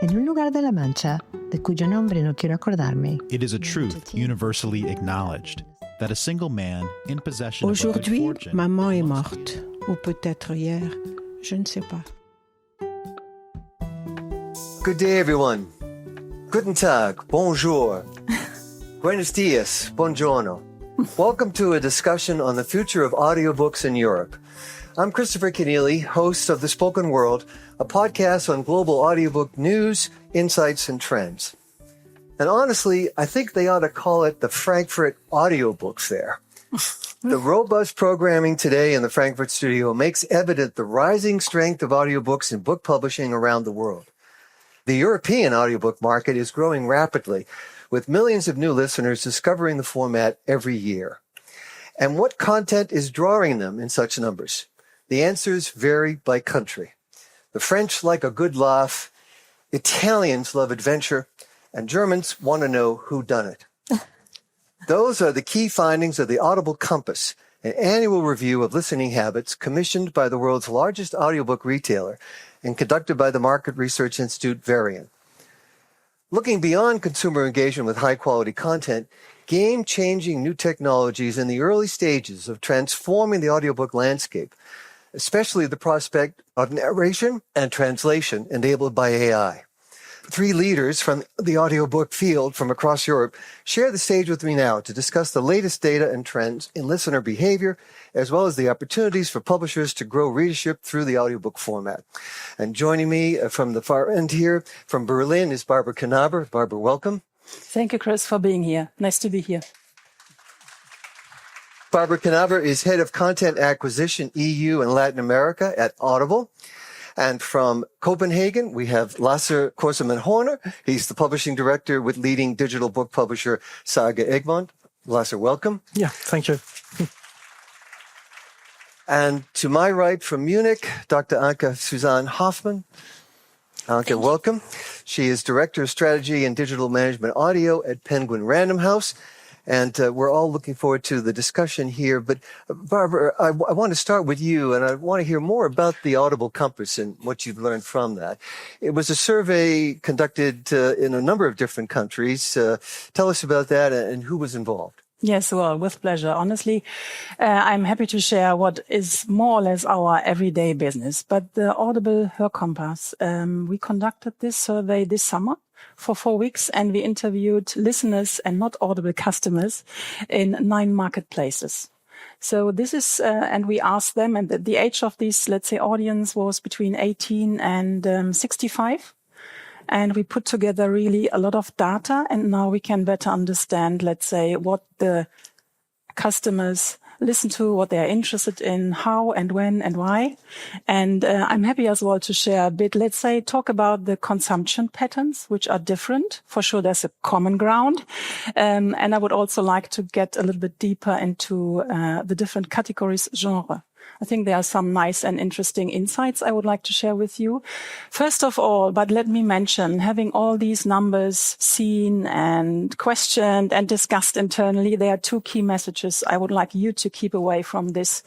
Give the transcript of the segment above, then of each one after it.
en un lugar de La Mancha, de cuyo nombre no quiero acordarme. It is a truth universally acknowledged that a single man in possession of a good Aujourd'hui, fortune maman est must- morte. Ou peut-être hier, je ne sais pas. Good day, everyone. Guten Tag, bonjour, buenos dias, buongiorno. Welcome to a discussion on the future of audiobooks in Europe. I'm Christopher Kenneally, host of The Spoken World, a podcast on global audiobook news, insights, and trends. And honestly, I think they ought to call it the Frankfurt Book Fair. The robust programming today in the Frankfurt studio makes evident the rising strength of audiobooks in book publishing around the world. The European audiobook market is growing rapidly, with millions of new listeners discovering the format every year. And what content is drawing them in such numbers? The answers vary by country. The French like a good laugh, Italians love adventure, and Germans want to know who done it. Those are the key findings of the Audible Compass, an annual review of listening habits commissioned by the world's largest audiobook retailer and conducted by the market research institute Varian. Looking beyond consumer engagement with high-quality content, game-changing new technologies in the early stages of transforming the audiobook landscape, especially the prospect of narration and translation enabled by AI. Three leaders from the audiobook field from across Europe share the stage with me now to discuss the latest data and trends in listener behavior, as well as the opportunities for publishers to grow readership through the audiobook format. And joining me from the far end here, from Berlin, is Barbara Knabe. Barbara, welcome. Thank you, Chris, for being here. Nice to be here. Barbara Knabe is Head of Content Acquisition EU and Latin America at Audible. And from Copenhagen, we have Lasse Horne. He's the Publishing Director with leading digital book publisher Saga Egmont. Lasse, welcome. Yeah, thank you. And to my right from Munich, Dr. Anke Susanne Hoffman. Anke, welcome. She is Director of Strategy and Digital Management Audio at Penguin Random House. And we're all looking forward to the discussion here. But Barbara, I want to start with you, and I want to hear more about the Audible Compass and what you've learned from that. It was a survey conducted in a number of different countries. Tell us about that and who was involved. Yes, well, with pleasure. Honestly, I'm happy to share what is more or less our everyday business. But the Audible Hörkompass, we conducted this survey this summer for 4 weeks, and we interviewed listeners and not Audible customers in 9 marketplaces. So this is, and we asked them, and the age of this, let's say, audience was between 18 and 65. And we put together really a lot of data, and now we can better understand, let's say, what the customers listen to, what they're interested in, how and when and why. And I'm happy as well to share a bit, let's say, talk about the consumption patterns, which are different. For sure, there's a common ground. And I would also like to get a little bit deeper into the different categories, genre. I think there are some nice and interesting insights I would like to share with you. First of all, but let me mention, having all these numbers seen and questioned and discussed internally, there are 2 key messages I would like you to keep away from this,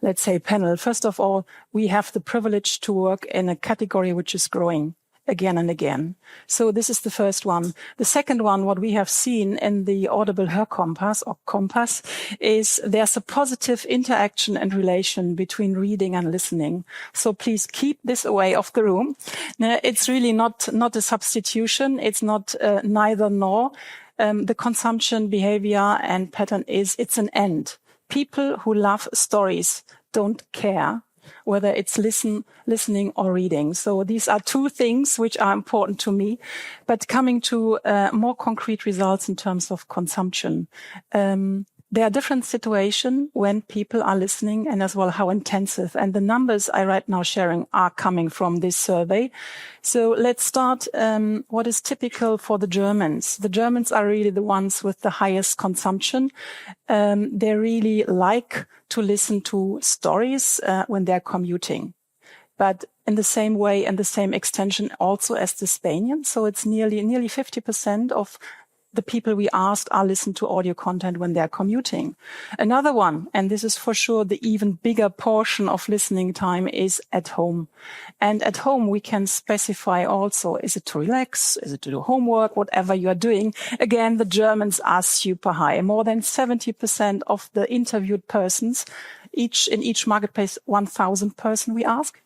let's say, panel. First of all, we have the privilege to work in a category which is growing again and again. So this is the first one. The second one, what we have seen in the Audible Hörkompass or Compass, is there's a positive interaction and relation between reading and listening. So please keep this away of the room. Now, it's really not a substitution. It's not neither nor. The consumption behavior and pattern it's an end. People who love stories don't care whether it's listening or reading. So these are 2 things which are important to me. But coming to more concrete results in terms of consumption, there are different situations when people are listening and as well how intensive. And the numbers I right now sharing are coming from this survey. So let's start what is typical for the Germans. The Germans are really the ones with the highest consumption. They really like to listen to stories when they're commuting. But in the same way and the same extension also as the Spaniards. So it's nearly 50% of the people we asked are listening to audio content when they're commuting. Another one, and this is for sure the even bigger portion of listening time, is at home. And at home, we can specify also, is it to relax? Is it to do homework? Whatever you are doing. Again, the Germans are super high. More than 70% of the interviewed persons, in each marketplace, 1,000 person we ask,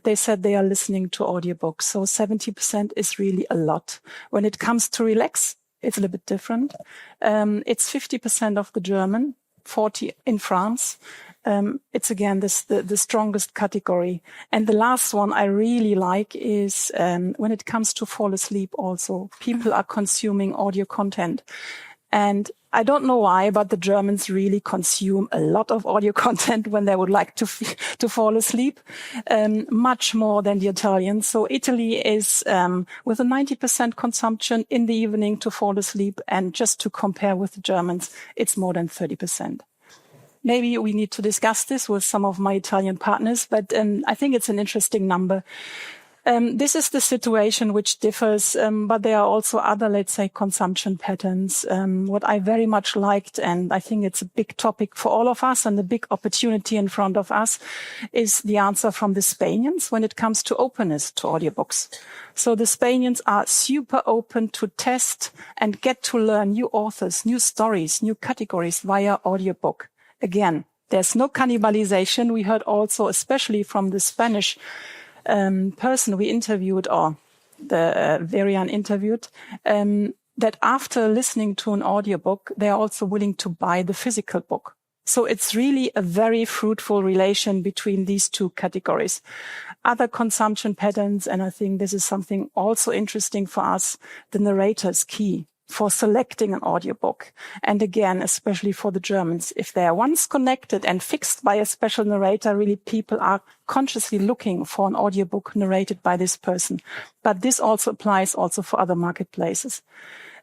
they said they are listening to audiobooks. So 70% is really a lot. When it comes to relax, it's a little bit different. It's 50% of the German, 40 in France. It's again the strongest category. And the last one I really like is when it comes to fall asleep also, people are consuming audio content. And I don't know why, but the Germans really consume a lot of audio content when they would like to fall asleep, much more than the Italians. So Italy is with a 90% consumption in the evening to fall asleep. And just to compare with the Germans, it's more than 30%. Maybe we need to discuss this with some of my Italian partners, but I think it's an interesting number. This is the situation which differs, but there are also other, let's say, consumption patterns. What I very much liked, and I think it's a big topic for all of us and a big opportunity in front of us, is the answer from the Spaniards when it comes to openness to audiobooks. So the Spaniards are super open to test and get to learn new authors, new stories, new categories via audiobook. Again, there's no cannibalization. We heard also, especially from the Spanish person we interviewed, or the Verian interviewed, that after listening to an audiobook, they are also willing to buy the physical book. So it's really a very fruitful relation between these two categories. Other consumption patterns, and I think this is something also interesting for us, the narrator is key for selecting an audiobook. And again, especially for the Germans, if they are once connected and fixed by a special narrator, really people are consciously looking for an audiobook narrated by this person. But this also applies also for other marketplaces.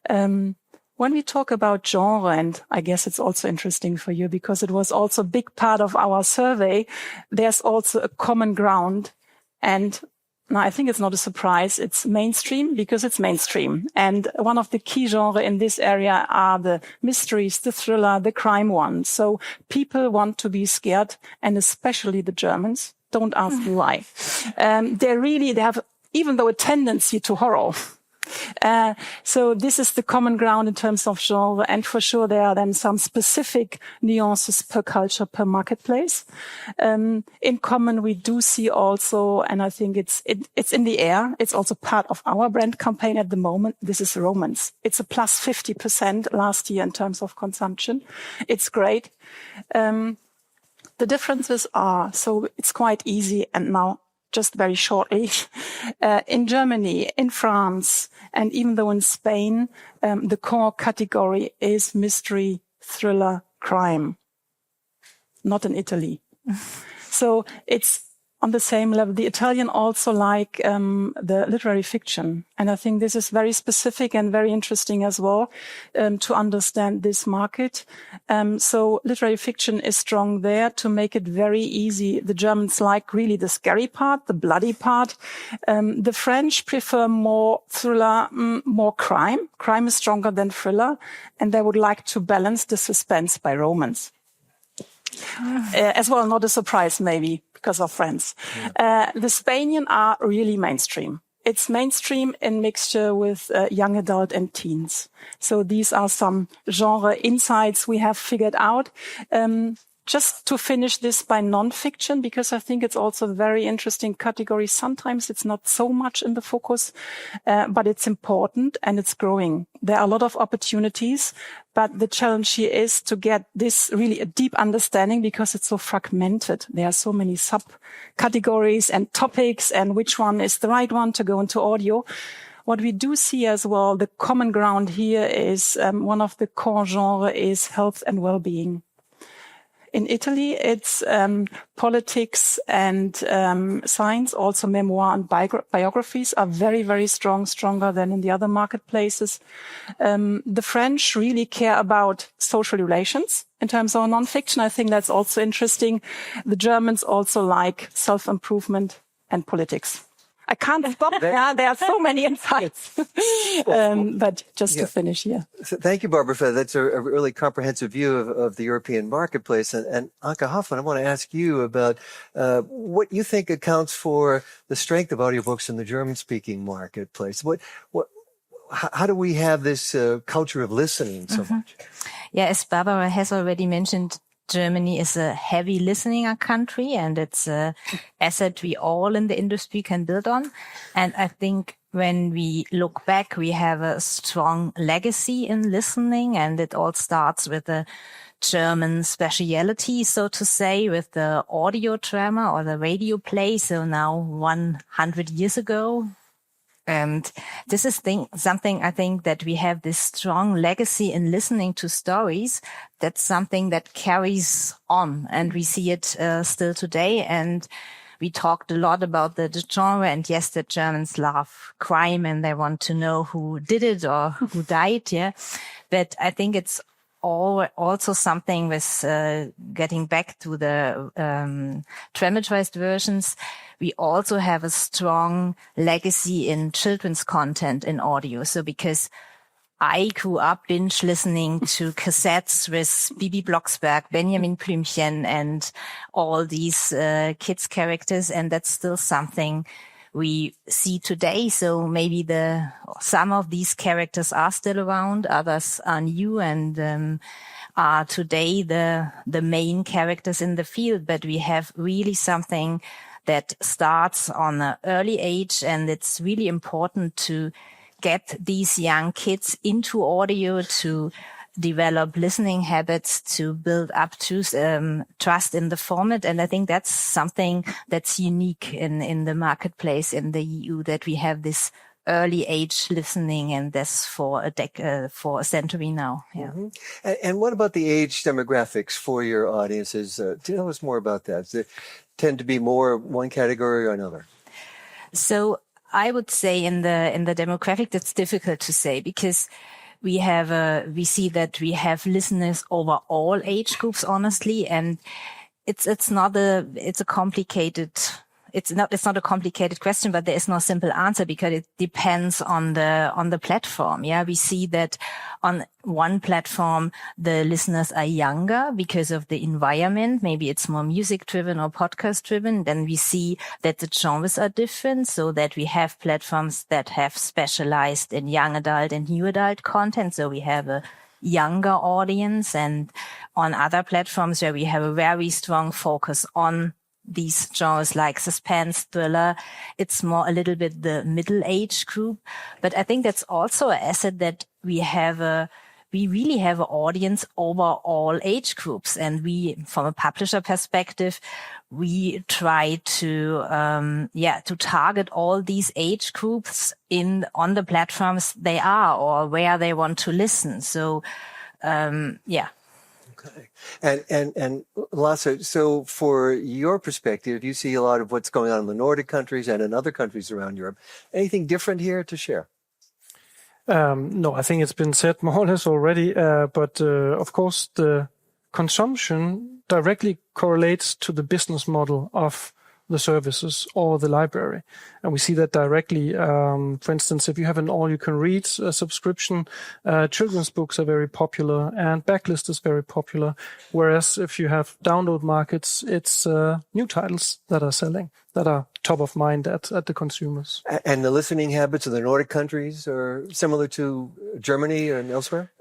When we talk about genre, and I guess it's also interesting for you because it was also a big part of our survey, there's also a common ground. And now, I think it's not a surprise. It's mainstream because it's mainstream. And one of the key genres in this area are the mysteries, the thriller, the crime ones. So people want to be scared, and especially the Germans. Don't ask me why. They have, even though, a tendency to horror. So this is the common ground in terms of genre, and for sure there are then some specific nuances per culture, per marketplace. In common, we do see also, and I think it's in the air. It's also part of our brand campaign at the moment. This is romance. It's a plus 50% last year in terms of consumption. It's great. The differences are, so it's quite easy, and now just very shortly, in Germany, in France, and even though in Spain, the core category is mystery, thriller, crime. Not in Italy. So it's on the same level. The Italian also like the literary fiction. And I think this is very specific and very interesting as well to understand this market. So literary fiction is strong there to make it very easy. The Germans like really the scary part, the bloody part. The French prefer more thriller, more crime. Crime is stronger than thriller. And they would like to balance the suspense by romance. As well, not a surprise maybe because of France. The Spaniards are really mainstream. It's mainstream in mixture with young adult and teens. So these are some genre insights we have figured out. Just to finish this by non-fiction, because I think it's also a very interesting category. Sometimes it's not so much in the focus, but it's important and it's growing. There are a lot of opportunities, but the challenge here is to get this really a deep understanding because it's so fragmented. There are so many subcategories and topics, and which one is the right one to go into audio. What we do see as well, the common ground here is one of the core genre is health and well-being. In Italy, it's politics and science, also memoir and biographies are very, very strong, stronger than in the other marketplaces. The French really care about social relations in terms of nonfiction. I think that's also interesting. The Germans also like self-improvement and politics. I can't stop there. There are so many insights. But just to finish here. So thank you, Barbara, for that. That's a really comprehensive view of the European marketplace. And Anke Hoffman, I want to ask you about what you think accounts for the strength of audiobooks in the German-speaking marketplace. How do we have this culture of listening so much? Yeah, as Barbara has already mentioned, Germany is a heavy listening country, and it's an asset we all in the industry can build on. And I think when we look back, we have a strong legacy in listening, and it all starts with the German speciality, so to say, with the audio drama or the radio play. So now 100 years ago. And this is something I think that we have this strong legacy in listening to stories. That's something that carries on, and we see it still today. And we talked a lot about the genre, and yes, the Germans love crime and they want to know who did it or who died. Yeah. But I think it's also something with getting back to the dramatized versions. We also have a strong legacy in children's content in audio. So because I grew up binge listening to cassettes with Bibi Blocksberg, Benjamin Blümchen, and all these kids characters, and that's still something we see today. So maybe some of these characters are still around, others are new and are today the main characters in the field. But we have really something that starts on an early age, and it's really important to get these young kids into audio, to develop listening habits, to build up trust in the format. And I think that's something that's unique in the marketplace in the EU, that we have this early age listening, and this for a century now. Yeah. Mm-hmm. And what about the age demographics for your audiences? Tell us more about that. Does it tend to be more one category or another? So I would say in the demographic, that's difficult to say, because we see that we have listeners over all age groups, honestly, and it's not a complicated question, but there is no simple answer, because it depends on the platform. Yeah, we see that on one platform the listeners are younger because of the environment. Maybe it's more music driven or podcast driven. Then we see that the genres are different, so that we have platforms that have specialized in young adult and new adult content. So we have a younger audience, and on other platforms where we have a very strong focus on these genres like suspense, thriller, it's more a little bit the middle age group. But I think that's also an asset that we really have an audience over all age groups. And we, from a publisher perspective, we try to target all these age groups on the platforms they are, or where they want to listen. So, Okay. And Lasse, so for your perspective, you see a lot of what's going on in the Nordic countries and in other countries around Europe. Anything different here to share? No, I think it's been said more or less already. But of course, the consumption directly correlates to the business model of the services or the library. And we see that directly. For instance, if you have an all-you-can-read subscription, children's books are very popular and backlist is very popular. Whereas if you have download markets, it's new titles that are selling, that are top of mind at the consumers. And the listening habits of the Nordic countries are similar to Germany and elsewhere?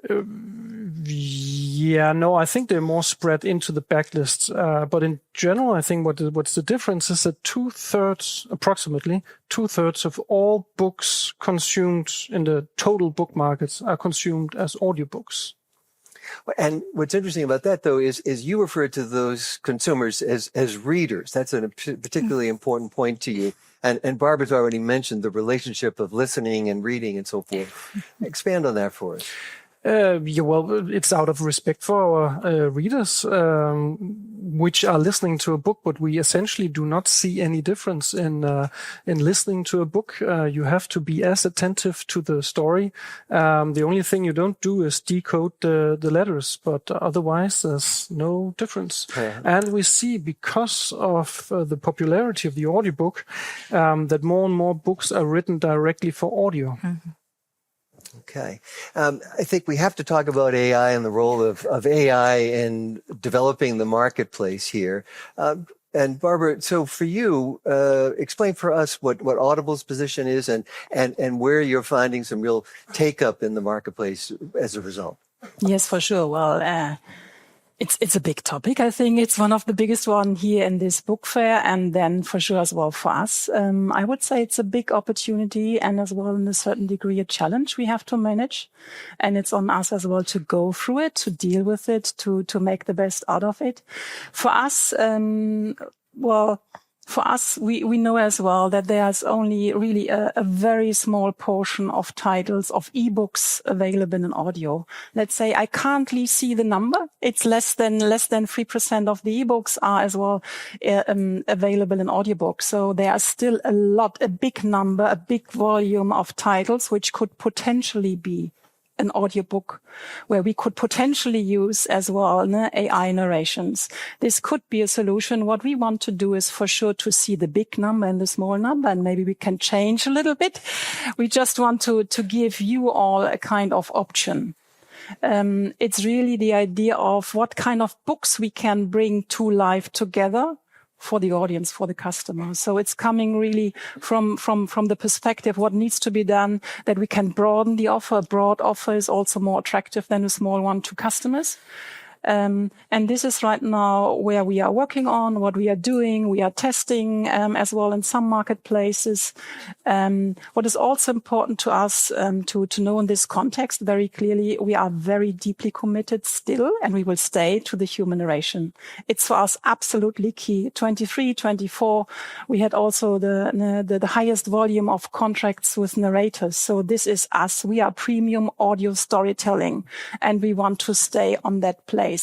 I think they're more spread into the backlists. But in general, I think what's the difference is that approximately two-thirds of all books consumed in the total book markets are consumed as audiobooks. And what's interesting about that, though, is you refer to those consumers as readers. That's a particularly important point to you. And Barbara's already mentioned the relationship of listening and reading and so forth. Expand on that for us. Well, it's out of respect for our readers, which are listening to a book, but we essentially do not see any difference in listening to a book. You have to be as attentive to the story. The only thing you don't do is decode the letters, but otherwise there's no difference. Yeah. And we see, because of the popularity of the audiobook, that more and more books are written directly for audio. Mm-hmm. Okay. I think we have to talk about AI and the role of AI in developing the marketplace here. And Barbara, so for you, explain for us what Audible's position is and where you're finding some real take-up in the marketplace as a result. Yes, for sure. Well, it's a big topic. I think it's one of the biggest one here in this book fair, and then for sure as well for us. I would say it's a big opportunity and as well in a certain degree a challenge we have to manage. And it's on us as well to go through it, to deal with it, to make the best out of it. For us, we know as well that there's only really a very small portion of titles of ebooks available in audio. Let's say I can't really see the number. It's less than 3% of the ebooks are as well available in audiobook. So there are still a big number, a big volume of titles which could potentially be an audiobook where we could potentially use as well AI narrations. This could be a solution. What we want to do is for sure to see the big number and the small number, and maybe we can change a little bit. We just want to give you all a kind of option. It's really the idea of what kind of books we can bring to life together for the audience, for the customer. So it's coming really from the perspective what needs to be done, that we can broaden the offer. A broad offer is also more attractive than a small one to customers. And this is right now where we are working on, what we are doing. We are testing as well in some marketplaces. What is also important to us to know in this context very clearly, we are very deeply committed still, and we will stay to the human narration. It's for us absolutely key. 23, 24, we had also the highest volume of contracts with narrators. So this is us. We are premium audio storytelling, and we want to stay on that place.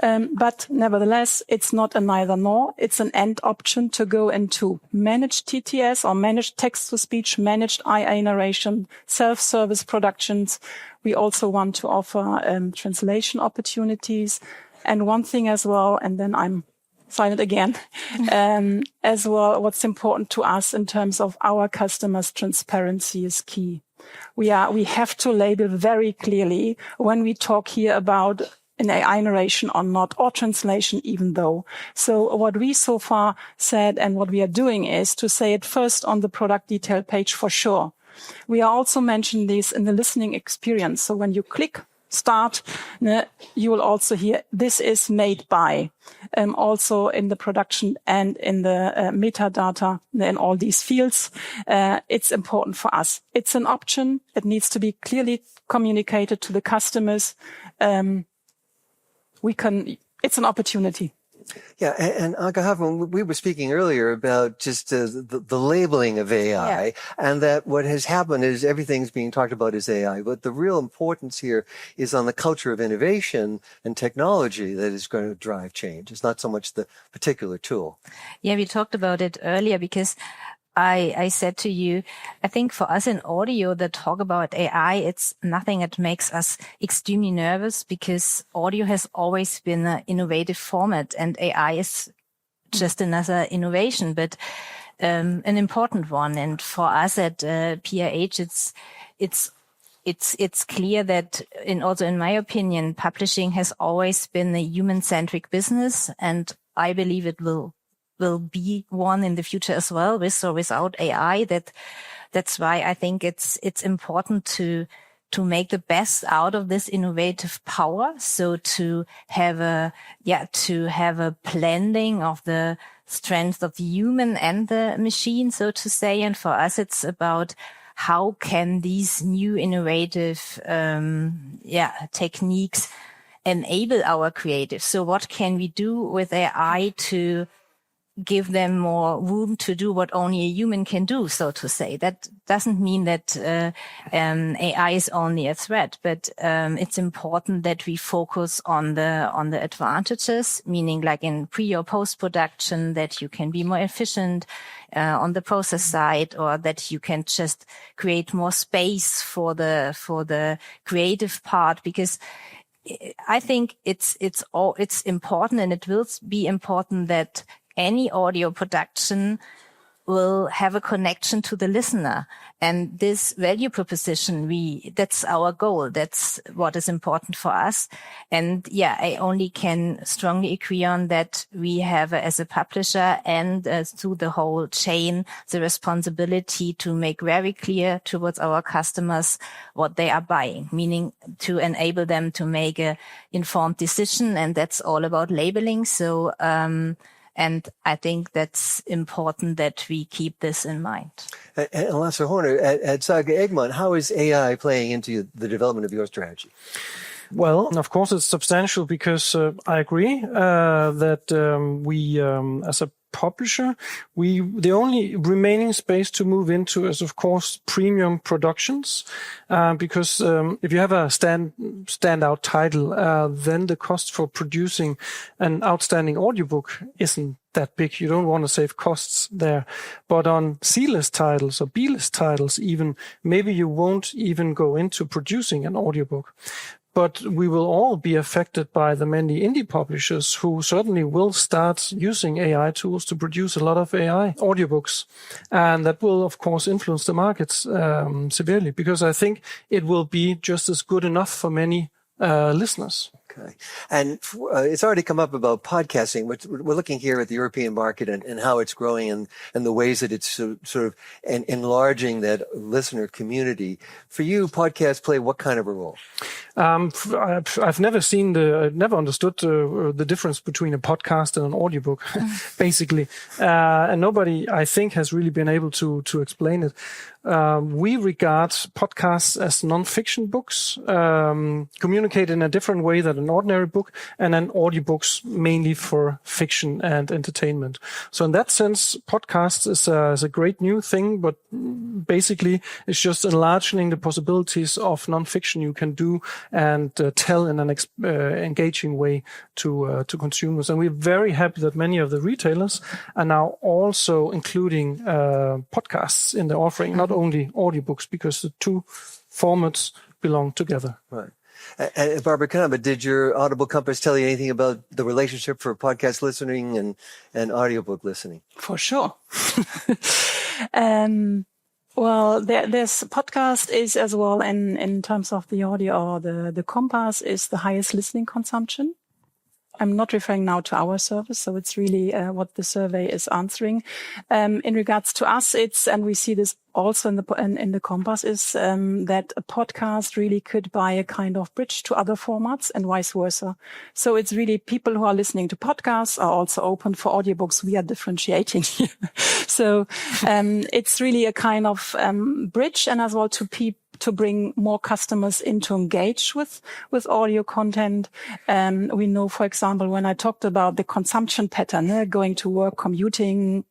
But nevertheless, it's not a neither nor. It's an and option to go into managed TTS or managed text-to-speech, managed IA narration, self-service productions. We also want to offer translation opportunities. And one thing as well, and then I'm silent again, as well, what's important to us in terms of our customers, transparency is key. We have to label very clearly when we talk here about an AI narration or not, or translation even though. So what we so far said and what we are doing is to say it first on the product detail page for sure. We are also mentioning this in the listening experience. So when you click start, you will also hear this is made by, also in the production and in the metadata in all these fields. It's important for us. It's an option that needs to be clearly communicated to the customers. It's an opportunity. Yeah, and Anke Hoffman, we were speaking earlier about just the labeling of AI, and that what has happened is everything's being talked about as AI, but the real importance here is on the culture of innovation and technology that is going to drive change. It's not so much the particular tool. Yeah, we talked about it earlier because I said to you, I think for us in audio, the talk about AI, it's nothing that makes us extremely nervous because audio has always been an innovative format and AI is just another innovation, but an important one. And for us at PRH, it's clear that also in my opinion, publishing has always been a human-centric business, and I believe it will be one in the future as well, with or without AI. That's why I think it's important to make the best out of this innovative power. So to have a blending of the strength of the human and the machine, so to say. And for us, it's about how can these new innovative, techniques enable our creatives? So what can we do with AI to give them more room to do what only a human can do, so to say. That doesn't mean that AI is only a threat, but it's important that we focus on the advantages, meaning like in pre or post production, that you can be more efficient on the process side, or that you can just create more space for the creative part, because I think it's important, and it will be important, that any audio production will have a connection to the listener. And this value proposition, that's our goal. That's what is important for us. And yeah, I only can strongly agree on that. We have, as a publisher and through the whole chain, the responsibility to make very clear towards our customers what they are buying, meaning to enable them to make a informed decision. And that's all about labeling. So, and I think that's important that we keep this in mind. And Lasse Horne, at Saga Egmont, how is AI playing into the development of your strategy? Well, of course, it's substantial, because I agree that we, as a publisher, the only remaining space to move into is, of course, premium productions, because if you have a standout title, then the cost for producing an outstanding audiobook isn't that big. You don't want to save costs there. But on C-list titles or B-list titles even, maybe you won't even go into producing an audiobook. But we will all be affected by the many indie publishers who certainly will start using AI tools to produce a lot of AI audiobooks. And that will, of course, influence the markets severely, because I think it will be just as good enough for many listeners. Okay. And it's already come up about podcasting, which we're looking here at the European market and how it's growing and the ways that it's sort of enlarging that listener community. For you, podcasts play what kind of a role? I've never understood the difference between a podcast and an audiobook, basically. And nobody, I think, has really been able to explain it. We regard podcasts as non-fiction books, communicate in a different way than an ordinary book, and then audiobooks mainly for fiction and entertainment. So in that sense, podcasts is a great new thing, but basically it's just enlarging the possibilities of non-fiction you can do and tell in an engaging way to consumers. And we're very happy that many of the retailers are now also including podcasts in their offering, not only audiobooks, because the two formats belong together. Right. And Barbara Knabe, did your Audible Compass tell you anything about the relationship for podcast listening and audiobook listening? For sure. Well, there's podcast is as well in terms of the audio, or the Compass is the highest listening consumption. I'm not referring now to our service, so it's really what the survey is answering. In regards to us, and we see this also in the Compass, is that a podcast really could buy a kind of bridge to other formats and vice versa. So it's really people who are listening to podcasts are also open for audiobooks. We are differentiating here. So it's really a kind of bridge, and as well to bring more customers in to engage with audio content. We know, for example, when I talked about the consumption pattern, going to work, commuting,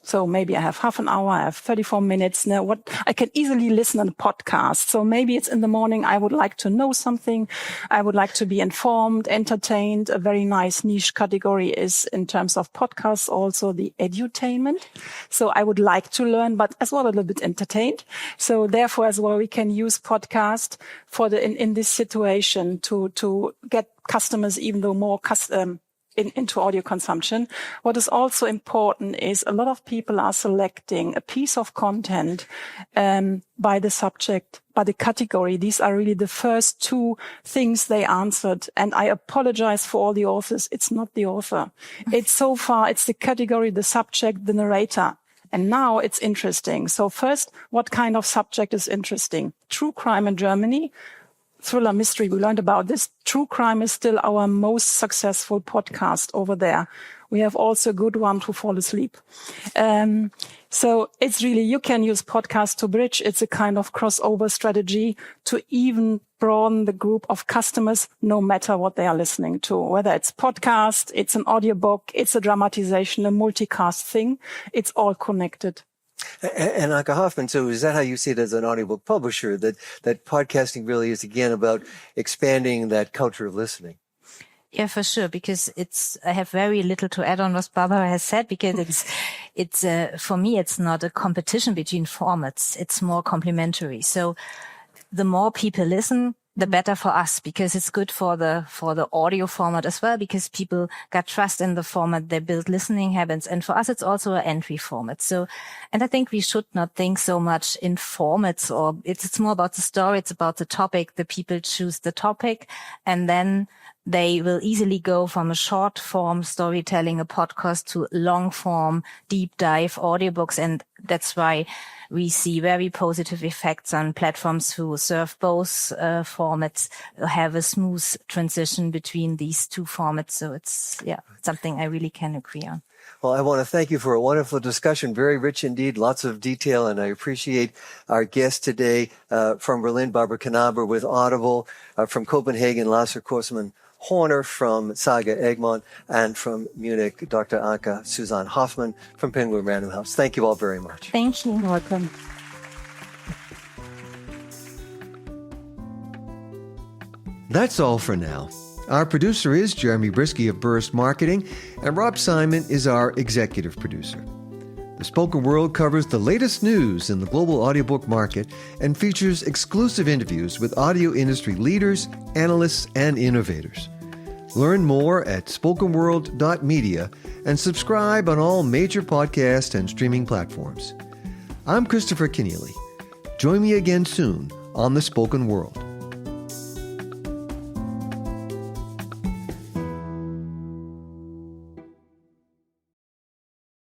so maybe I have half an hour, I have 34 minutes. Now, I can easily listen on a podcast. So maybe it's in the morning. I would like to know something. I would like to be informed, entertained. A very nice niche category is, in terms of podcasts, also the edutainment. So I would like to learn, but as well a little bit entertained. So therefore, as well, we can use podcast for in this situation to get customers even though more into audio consumption. What is also important is a lot of people are selecting a piece of content by the subject, by the category. These are really the first two things they answered. And I apologize for all the authors. It's not the author. It's so far, it's the category, the subject, the narrator. And now it's interesting. So first, what kind of subject is interesting? True crime in Germany. Thriller mystery, we learned about this. True crime is still our most successful podcast over there. We have also a good one to fall asleep. So it's really, you can use podcasts to bridge. It's a kind of crossover strategy to even broaden the group of customers, no matter what they are listening to, whether it's podcast, it's an audiobook, it's a dramatization, a multicast thing. It's all connected. And Anke Hoffman, so is that how you see it as an audiobook publisher, that podcasting really is, again, about expanding that culture of listening? Yeah, for sure, because I have very little to add on what Barbara has said, because it's for me, it's not a competition between formats. It's more complementary. So the more people listen, the better for us, because it's good for the audio format as well, because people got trust in the format, they build listening habits. And for us, it's also an entry format. So, and I think we should not think so much in formats, or it's more about the story. It's about the topic. The people choose the topic, and then they will easily go from a short form storytelling, a podcast, to long form, deep dive audiobooks. And that's why we see very positive effects on platforms who serve both formats, have a smooth transition between these two formats. So it's, something I really can agree on. Well, I want to thank you for a wonderful discussion, very rich indeed, lots of detail, and I appreciate our guest today from Berlin, Barbara Knabe with Audible, from Copenhagen, Lasse Korsemann, Horne from Saga, Egmont, and from Munich, Dr. Anke Susanne Hoffman from Penguin Random House. Thank you all very much. Thank you. Welcome. That's all for now. Our producer is Jeremy Brisky of Burst Marketing, and Rob Simon is our executive producer. The Spoken World covers the latest news in the global audiobook market and features exclusive interviews with audio industry leaders, analysts, and innovators. Learn more at spokenworld.media and subscribe on all major podcast and streaming platforms. I'm Christopher Kenneally. Join me again soon on The Spoken World.